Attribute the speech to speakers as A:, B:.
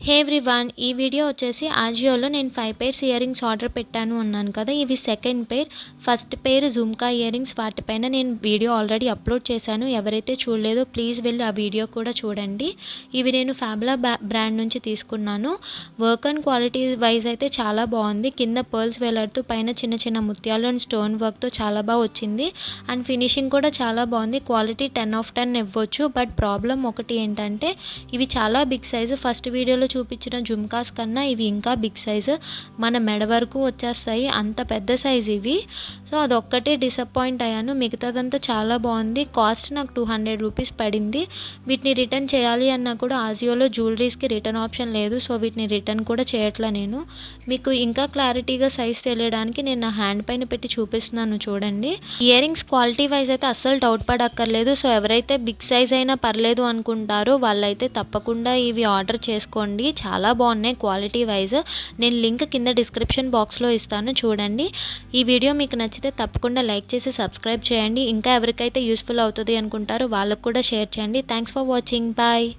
A: హే everyone, ఈ video వచ్చేసి ఆజియోలో నేను 5 పేర్స్ ఇయర్ రింగ్స్ ఆర్డర్ పెట్టాను అన్నాను కదా. ఇవి సెకండ్ పేర్. ఫస్ట్ పేర్ జుమ్కా ఇయర్ రింగ్స్. వాటిపైన నేను వీడియో ఆల్రెడీ అప్లోడ్ చేశాను. ఎవరైతే చూడలేదో ప్లీజ్ వెళ్ళి ఆ వీడియో కూడా చూడండి. ఇవి నేను ఫ్యాబులా బ్రాండ్ నుంచి తీసుకున్నాను. వర్క్ అండ్ క్వాలిటీ వైజ్ అయితే చాలా బాగుంది. కింద పర్ల్స్ వేలాడుతూ పైన చిన్న చిన్న ముత్యాలు అండ్ స్టోన్ వర్క్తో చాలా బాగా వచ్చింది. అండ్ ఫినిషింగ్ కూడా చాలా బాగుంది. క్వాలిటీ 10/10 ఇవ్వచ్చు. బట్ ప్రాబ్లం ఒకటి ఏంటంటే ఇవి చాలా బిగ్ సైజు. ఫస్ట్ వీడియోలో చూపించిన జుమ్కాస్ కన్నా ఇవి ఇంకా బిగ్ సైజు. మన మెడ వరకు వచ్చేస్తాయి, అంత పెద్ద సైజు ఇవి. సో అదొక్కటే డిసప్పాయింట్ అయ్యాను. మిగతాదంతా చాలా బాగుంది. కాస్ట్ నాకు 200 రూపీస్ పడింది. వీటిని రిటర్న్ చేయాలి అన్నా కూడా ఆజియోలో జ్యువెలరీస్కి రిటర్న్ ఆప్షన్ లేదు. సో వీటిని రిటర్న్ కూడా చేయట్లా నేను. మీకు ఇంకా క్లారిటీగా సైజ్ తెలియడానికి నేను నా హ్యాండ్ పైన పెట్టి చూపిస్తున్నాను చూడండి. ఇయర్ రింగ్స్ క్వాలిటీ వైజ్ అయితే అస్సలు డౌట్ పడక్కర్లేదు. సో ఎవరైతే బిగ్ సైజ్ అయినా పర్లేదు అనుకుంటారో వాళ్ళైతే తప్పకుండా ఇవి ఆర్డర్ చేసుకోండి. చాలా బాగున్నాయి క్వాలిటీ వైజ్. నేను లింక్ కింద డిస్క్రిప్షన్ బాక్స్లో ఇస్తాను చూడండి. ఈ వీడియో మీకు నచ్చితే తప్పకుండా లైక్ చేసి సబ్స్క్రైబ్ చేయండి. ఇంకా ఎవరికైతే యూస్ఫుల్ అవుతుంది అనుకుంటారో వాళ్ళకు కూడా షేర్ చేయండి. Thanks for watching. బాయ్.